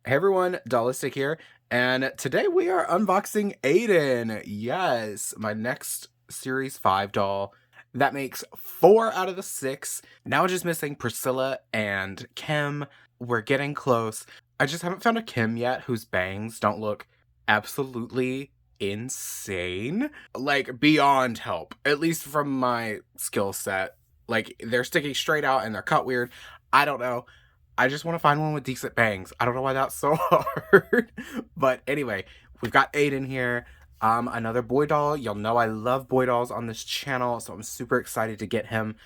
Hey everyone, Dollistic here, and today we are unboxing Aiden. Yes, my next Series 5 doll. That makes 4 out of the 6. Now just missing Priscilla and Kim. We're getting close. I just haven't found a Kim yet whose bangs don't look absolutely insane. Like, beyond help, at least from my skill set. Like, they're sticking straight out and they're cut weird. I don't know. I just want to find one with decent bangs. I don't know why that's so hard. But anyway, we've got Aiden here. Another boy doll. Y'all know I love boy dolls on this channel, so I'm super excited to get him.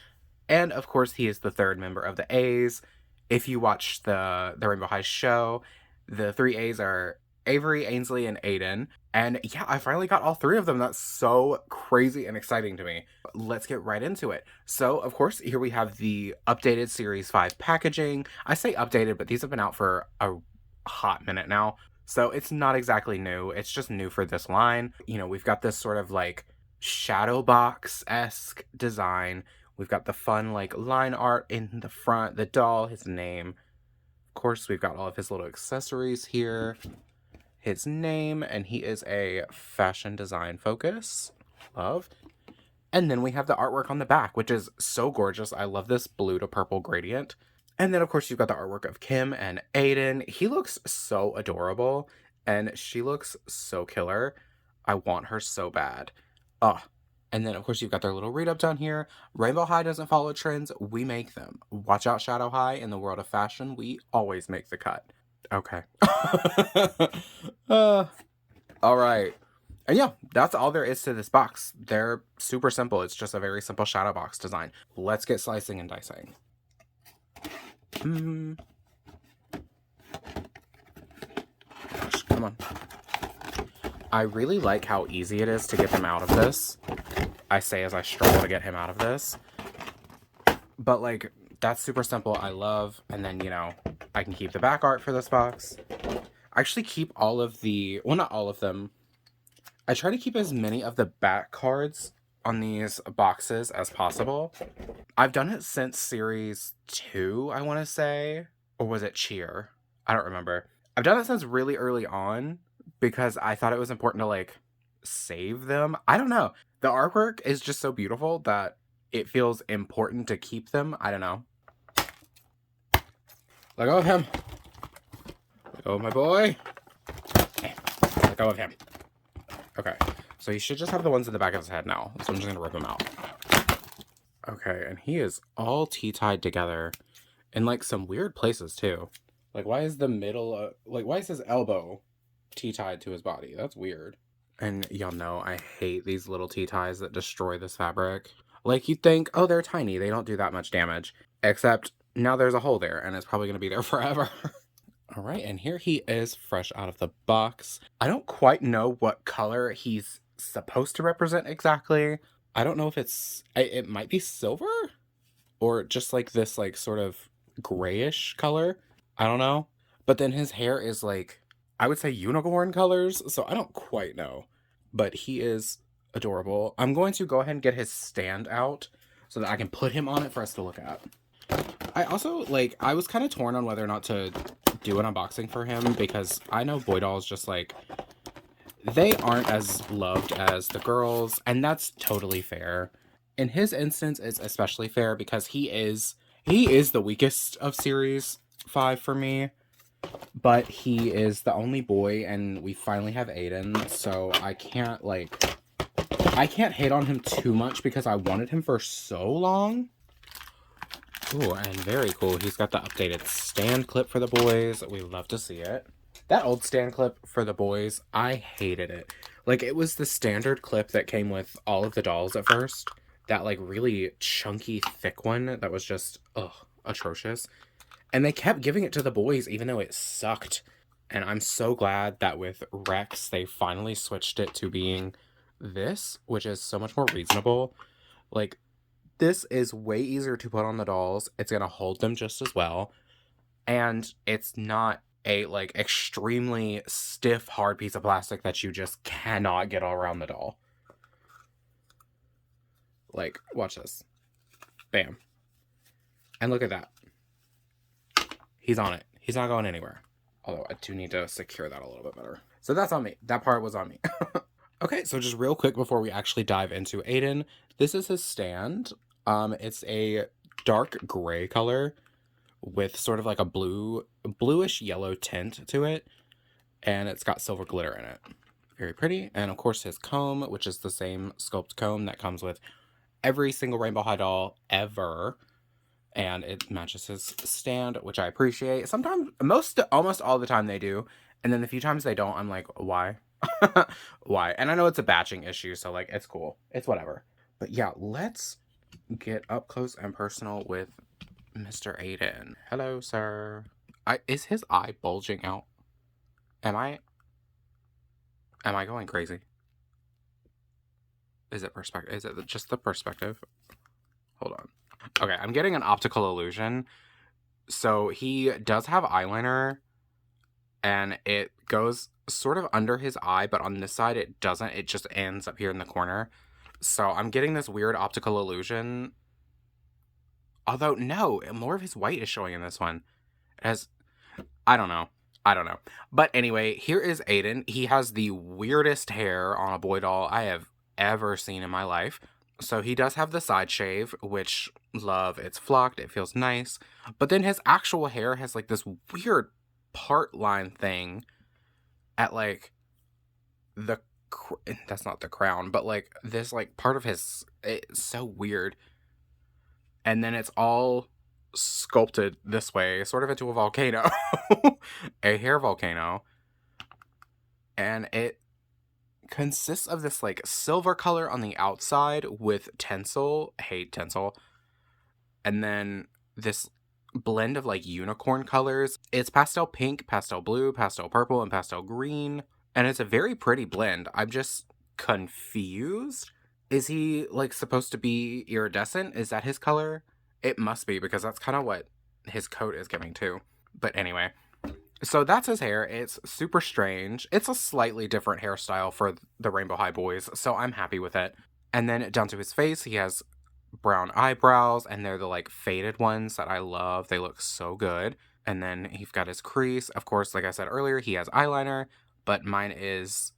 And of course, he is the third member of the A's. If you watch the Rainbow High show, the three A's are Avery, Ainsley, and Aiden. And yeah, I finally got all three of them. That's so crazy and exciting to me. Let's get right into it. So, of course, here we have the updated Series 5 packaging. I say updated, but these have been out for a hot minute now. So it's not exactly new. It's just new for this line. You know, we've got this sort of like shadow box-esque design. We've got the fun like line art in the front, the doll, his name. Of course, we've got all of his little accessories here. His name, and he is a fashion design focus. Love. And then we have the artwork on the back, which is so gorgeous. I love this blue to purple gradient. And then, of course, you've got the artwork of Kim and Aiden. He looks so adorable, and she looks so killer. I want her so bad. And then, of course, you've got their little read-up down here. Rainbow High doesn't follow trends. We make them. Watch out, Shadow High. In the world of fashion, we always make the cut. Okay. All right. And yeah, that's all there is to this box. They're super simple. It's just a very simple shadow box design. Let's get slicing and dicing. Gosh, come on. I really like how easy it is to get them out of this. I say as I struggle to get him out of this. But like, that's super simple. I love. And then, you know, I can keep the back art for this box. I actually keep all of the, well, not all of them. I try to keep as many of the back cards on these boxes as possible. I've done it since Series 2, I want to say. Or was it Cheer? I don't remember. I've done it since really early on because I thought it was important to, like, save them. I don't know. The artwork is just so beautiful that it feels important to keep them. I don't know. Let go of him. Let go of my boy. Let go of him. Okay, so he should just have the ones in the back of his head now. So I'm just gonna rip him out. Okay, and he is all T-tied together in like some weird places too. Like, why is the middle, why is his elbow T-tied to his body? That's weird. And y'all know I hate these little T-ties that destroy this fabric. Like, you'd think, oh, they're tiny. They don't do that much damage. Except now there's a hole there, and it's probably gonna be there forever. All right, and here he is fresh out of the box. I don't quite know what color he's supposed to represent exactly. I don't know if it might be silver or just like this like sort of grayish color. I don't know. But then his hair is like, I would say unicorn colors, so I don't quite know. But he is adorable. I'm going to go ahead and get his stand out so that I can put him on it for us to look at. I also, like, I was kind of torn on whether or not to do an unboxing for him because I know boy dolls just, like, they aren't as loved as the girls, and that's totally fair. In his instance, it's especially fair because he is the weakest of Series 5 for me, but he is the only boy, and we finally have Aiden, so I can't hate on him too much because I wanted him for so long. Ooh, and very cool. He's got the updated stand clip for the boys. We love to see it. That old stand clip for the boys, I hated it. Like, it was the standard clip that came with all of the dolls at first. That, like, really chunky, thick one that was just, atrocious. And they kept giving it to the boys even though it sucked. And I'm so glad that with Rex, they finally switched it to being this, which is so much more reasonable. Like, this is way easier to put on the dolls. It's going to hold them just as well. And it's not a, like, extremely stiff, hard piece of plastic that you just cannot get all around the doll. Like, watch this. Bam. And look at that. He's on it. He's not going anywhere. Although I do need to secure that a little bit better. So that's on me. That part was on me. Okay, so just real quick before we actually dive into Aiden, this is his stand. It's a dark gray color with sort of like a bluish yellow tint to it, and it's got silver glitter in it. Very pretty. And of course his comb, which is the same sculpt comb that comes with every single Rainbow High doll ever. And it matches his stand, which I appreciate. Sometimes, almost all the time they do. And then the few times they don't, I'm like, why? Why? And I know it's a batching issue, so like, it's cool. It's whatever. But yeah, let's get up close and personal with Mr. Aiden. Hello, sir. Is his eye bulging out? Am I going crazy? Is it perspective? Is it just the perspective? Hold on. Okay, I'm getting an optical illusion. So he does have eyeliner, and it goes sort of under his eye, but on this side it doesn't. It just ends up here in the corner. So I'm getting this weird optical illusion. Although, no, more of his white is showing in this one. I don't know. But anyway, here is Aiden. He has the weirdest hair on a boy doll I have ever seen in my life. So he does have the side shave, which, love, it's flocked, it feels nice. But then his actual hair has like this weird part line thing at like that's not the crown, but like this like part of his, it's so weird. And then it's all sculpted this way, sort of into a volcano, a hair volcano. And it consists of this like silver color on the outside with tinsel, hate tinsel, and then this blend of like unicorn colors. It's pastel pink, pastel blue, pastel purple, and pastel green, and it's a very pretty blend. I'm just confused. Is he like supposed to be iridescent? Is that his color? It must be, because that's kind of what his coat is giving too. But anyway, so that's his hair. It's super strange. It's a slightly different hairstyle for the Rainbow High boys, so I'm happy with it. And then down to his face, he has brown eyebrows, and they're the like faded ones that I love. They look so good. And then he's got his crease. Of course, like I said earlier, he has eyeliner, but mine is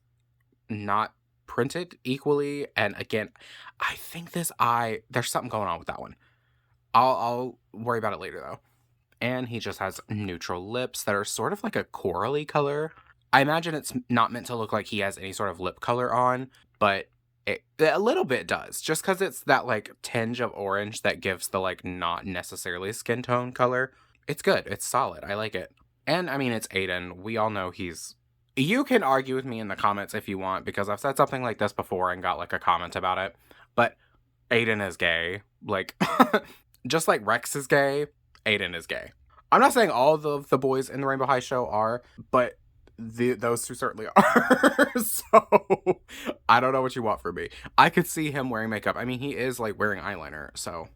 not printed equally. And again, I think this eye, there's something going on with that one. I'll worry about it later though. And he just has neutral lips that are sort of like a corally color. I imagine it's not meant to look like he has any sort of lip color on, but it a little bit does, just because it's that like tinge of orange that gives the like not necessarily skin tone color. It's good. It's solid. I like it. And I mean, it's Aiden. We all know you can argue with me in the comments if you want, because I've said something like this before and got like a comment about it, but Aiden is gay. Like, just like Rex is gay, Aiden is gay. I'm not saying all of the boys in the Rainbow High show are, but those two certainly are. So I don't know what you want from me. I could see him wearing makeup. I mean, he is like wearing eyeliner, so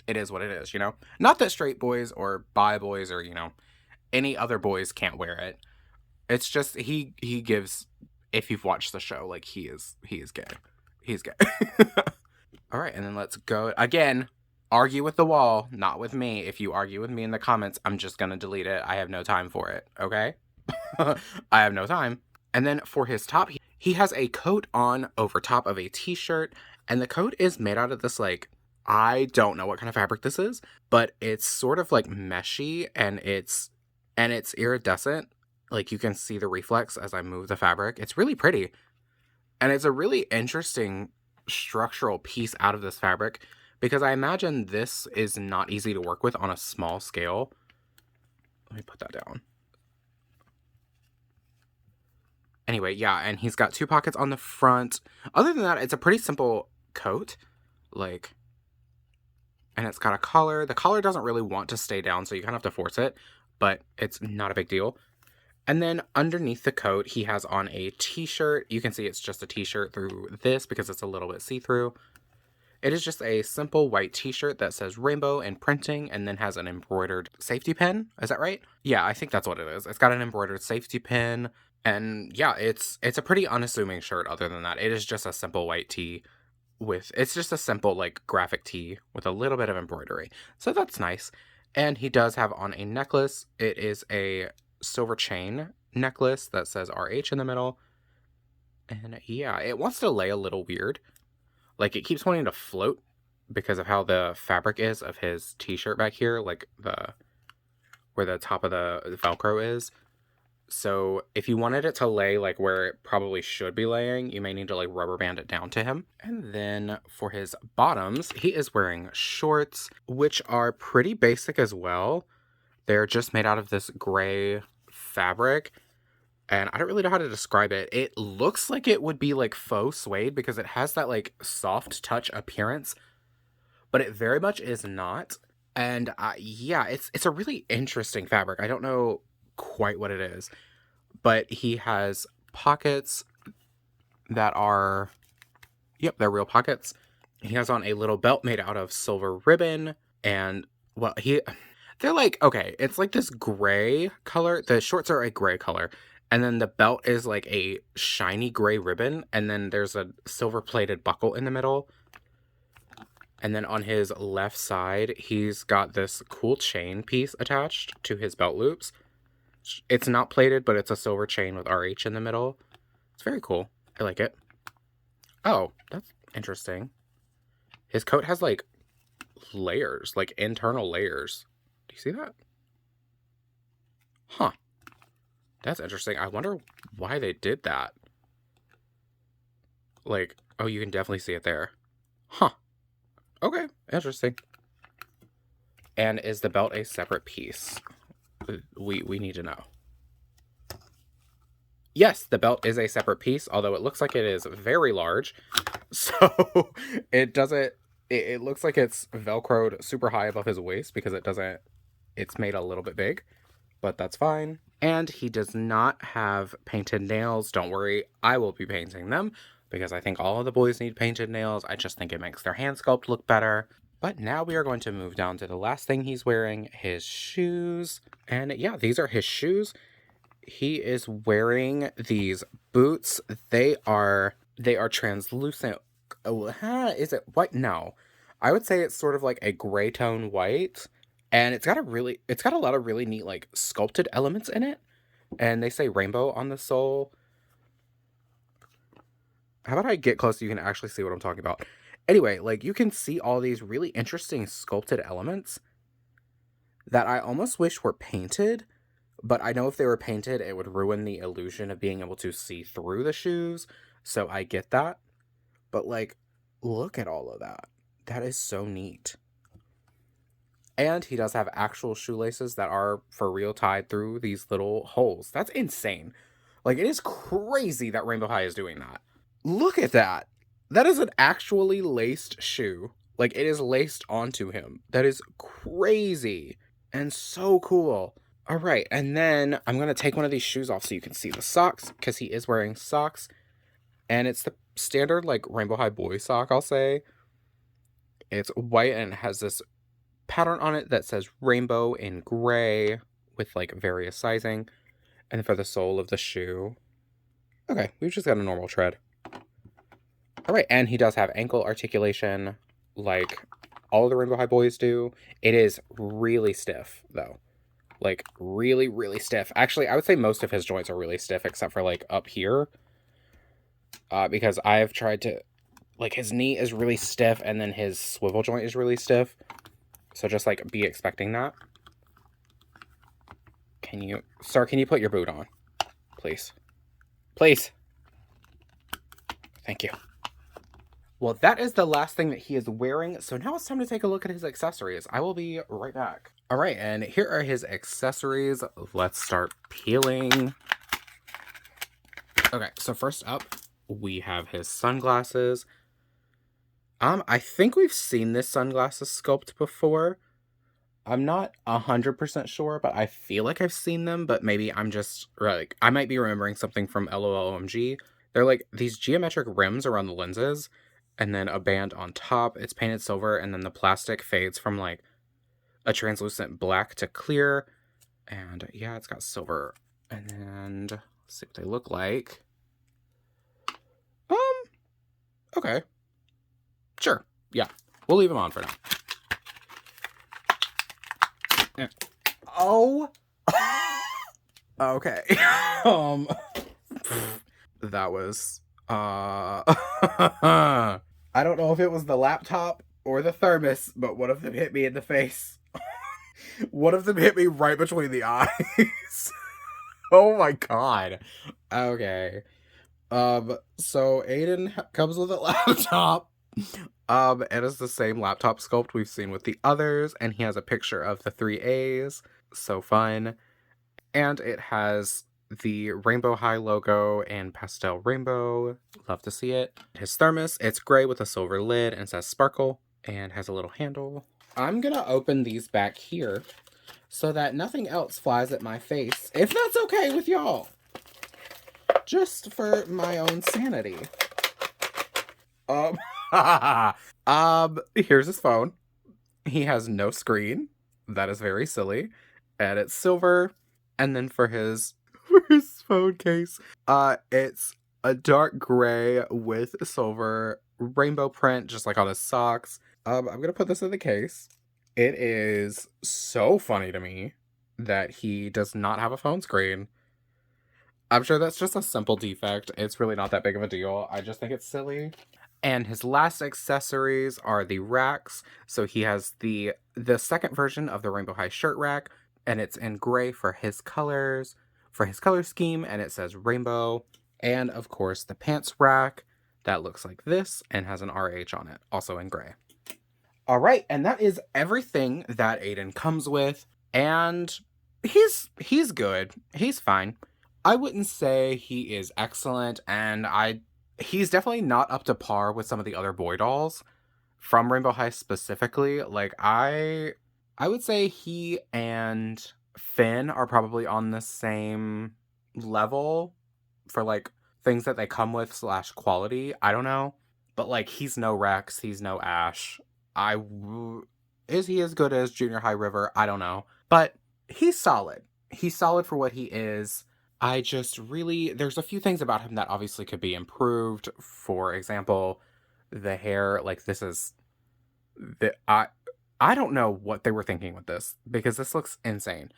it is what it is, you know? Not that straight boys or bi boys or, you know, any other boys can't wear it. It's just he gives, if you've watched the show, like he is gay. He's gay. All right, and then let's go again. Argue with the wall, not with me. If you argue with me in the comments, I'm just gonna delete it. I have no time for it, okay? I have no time. And then for his top, he has a coat on over top of a t-shirt, and the coat is made out of this, like, I don't know what kind of fabric this is, but it's sort of like meshy, and it's iridescent. Like, you can see the reflex as I move the fabric. It's really pretty. And it's a really interesting structural piece out of this fabric, because I imagine this is not easy to work with on a small scale. Let me put that down. Anyway, yeah, and he's got 2 pockets on the front. Other than that, it's a pretty simple coat. Like, and it's got a collar. The collar doesn't really want to stay down, so you kind of have to force it, but it's not a big deal. And then underneath the coat, he has on a t-shirt. You can see it's just a t-shirt through this because it's a little bit see-through. It is just a simple white t-shirt that says rainbow in printing and then has an embroidered safety pin. Is that right? Yeah, I think that's what it is. It's got an embroidered safety pin. And yeah, it's a pretty unassuming shirt other than that. It is just a simple white tee it's just a simple like graphic tee with a little bit of embroidery. So that's nice. And he does have on a necklace. It is a silver chain necklace that says RH in the middle. And yeah, it wants to lay a little weird. Like, it keeps wanting to float because of how the fabric is of his t-shirt back here, like where the top of the Velcro is. So if you wanted it to lay like where it probably should be laying, you may need to like rubber band it down to him. And then for his bottoms, he is wearing shorts, which are pretty basic as well. They're just made out of this gray fabric. And I don't really know how to describe it. It looks like it would be like faux suede because it has that like soft touch appearance, but it very much is not. And yeah, it's a really interesting fabric. I don't know quite what it is, but he has pockets that are, yep, they're real pockets. He has on a little belt made out of silver ribbon, and well, they're like, okay, it's like this gray color. The shorts are a gray color, and then the belt is like a shiny gray ribbon, and then there's a silver plated buckle in the middle. And then on his left side, he's got this cool chain piece attached to his belt loops. It's not plated, but it's a silver chain with RH in the middle. It's very cool. I like it. Oh, that's interesting. His coat has like layers, like internal layers. Do you see that? Huh. That's interesting. I wonder why they did that. Like, oh, you can definitely see it there. Huh. Okay, interesting. And is the belt a separate piece? We need to know. Yes, the belt is a separate piece, although it looks like it is very large. So it doesn't, it looks like it's Velcroed super high above his waist because it doesn't, it's made a little bit big, but that's fine. And he does not have painted nails. Don't worry, I will be painting them because I think all of the boys need painted nails. I just think it makes their hand sculpt look better. But now we are going to move down to the last thing he's wearing, his shoes. And yeah, these are his shoes. He is wearing these boots. They are translucent. Oh, is it white? No. I would say it's sort of like a gray tone white. And it's got a lot of really neat like sculpted elements in it. And they say rainbow on the sole. How about I get close so you can actually see what I'm talking about? Anyway, like you can see all these really interesting sculpted elements that I almost wish were painted, but I know if they were painted, it would ruin the illusion of being able to see through the shoes. So I get that. But like, look at all of that. That is so neat. And he does have actual shoelaces that are for real tied through these little holes. That's insane. Like, it is crazy that Rainbow High is doing that. Look at that. That is an actually laced shoe. Like, it is laced onto him. That is crazy and so cool. All right, and then I'm going to take one of these shoes off so you can see the socks, because he is wearing socks. And it's the standard, like, Rainbow High boy sock, I'll say. It's white and it has this pattern on it that says rainbow in gray with, like, various sizing. And for the sole of the shoe, okay, we've just got a normal tread. All right, and he does have ankle articulation like all of the Rainbow High boys do. It is really stiff, though. Like, really, really stiff. Actually, I would say most of his joints are really stiff, except for, like, up here. Because I've tried to... Like, his knee is really stiff, and then his swivel joint is really stiff. So just, like, be expecting that. Sir, can you put your boot on? Please. Please. Thank you. Well, that is the last thing that he is wearing. So now it's time to take a look at his accessories. I will be right back. All right, and here are his accessories. Let's start peeling. Okay, so first up, we have his sunglasses. I think we've seen this sunglasses sculpt before. I'm not 100% sure, but I feel like I've seen them, but maybe I'm just, like, I might be remembering something from LOLOMG. They're like these geometric rims around the lenses, and then a band on top. It's painted silver, and then the plastic fades from, like, a translucent black to clear. And, yeah, it's got silver. And, let's see what they look like. Okay. Sure. Yeah. We'll leave them on for now. Oh. Okay. That was I don't know if it was the laptop or the thermos, but one of them hit me in the face. One of them hit me right between the eyes. Oh my god. Okay. So Aiden comes with a laptop. It is the same laptop sculpt we've seen with the others, and he has a picture of the 3 A's. So fun. And it has the Rainbow High logo and pastel rainbow. Love to see it. His thermos, it's gray with a silver lid and says sparkle and has a little handle. I'm gonna open these back here so that nothing else flies at my face, if that's okay with y'all. Just for my own sanity. Here's his phone. He has no screen. That is very silly. And it's silver. And then for his phone case, it's a dark gray with silver rainbow print, just like on his socks. I'm gonna put this in the case. It is so funny to me that he does not have a phone screen. I'm sure that's just a simple defect. It's really not that big of a deal. I just think it's silly. And his last accessories are the racks. So he has the second version of the Rainbow High shirt rack, and it's in gray for his colors, for his color scheme, and it says rainbow. And of course, the pants rack that looks like this and has an RH on it, also in gray. All right, and that is everything that Aiden comes with, and he's good. He's fine. I wouldn't say he is excellent, and he's definitely not up to par with some of the other boy dolls from Rainbow High specifically. Like I would say he and Finn are probably on the same level for like things that they come with / quality. I don't know, but like he's no Rex, he's no Ash. Is he as good as Junior High River? I don't know, but he's solid. He's solid for what he is. I just really, there's a few things about him that obviously could be improved. For example, the hair, like this is, I don't know what they were thinking with this, because this looks insane.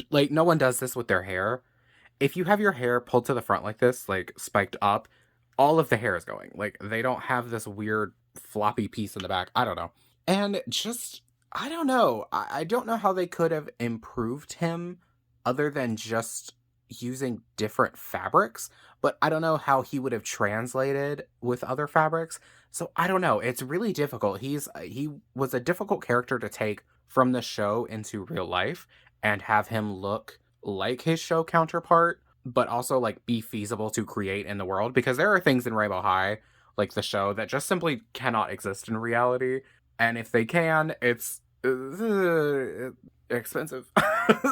Like, no one does this with their hair. If you have your hair pulled to the front like this, like spiked up, all of the hair is going. Like, they don't have this weird floppy piece in the back. I don't know. And just, I don't know. I don't know how they could have improved him other than just using different fabrics, but I don't know how he would have translated with other fabrics. So I don't know. It's really difficult. He was a difficult character to take from the show into real life and have him look like his show counterpart, but also like be feasible to create in the world, because there are things in Rainbow High, like the show, that just simply cannot exist in reality. And if they can, it's expensive.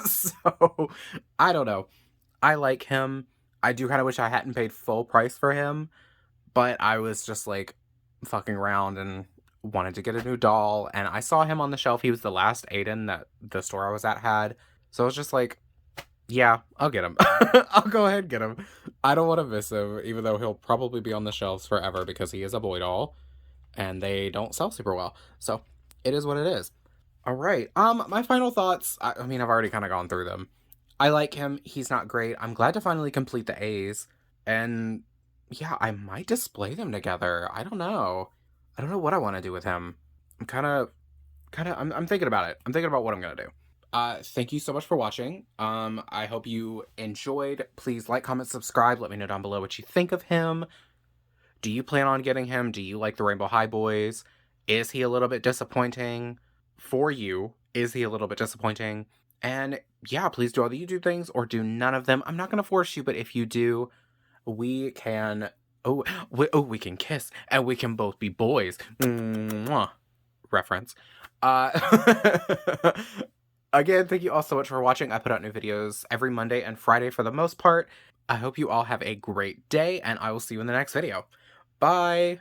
So I don't know. I like him. I do kind of wish I hadn't paid full price for him, but I was just like fucking around and wanted to get a new doll, and I saw him on the shelf. He was the last Aiden that the store I was at had. So I was just like, yeah, I'll get him. I'll go ahead and get him. I don't want to miss him, even though he'll probably be on the shelves forever because he is a boy doll and they don't sell super well. So it is what it is. All right. My final thoughts. I mean, I've already kind of gone through them. I like him. He's not great. I'm glad to finally complete the A's. And yeah, I might display them together. I don't know. I don't know what I want to do with him. I'm thinking about it. I'm thinking about what I'm going to do. Thank you so much for watching. I hope you enjoyed. Please like, comment, subscribe. Let me know down below what you think of him. Do you plan on getting him? Do you like the Rainbow High boys? Is he a little bit disappointing for you? Is he a little bit disappointing? And yeah, please do all the YouTube things or do none of them. I'm not going to force you, but if you do, we can, we can kiss and we can both be boys. Mwah. Reference. Again, thank you all so much for watching. I put out new videos every Monday and Friday for the most part. I hope you all have a great day, and I will see you in the next video. Bye!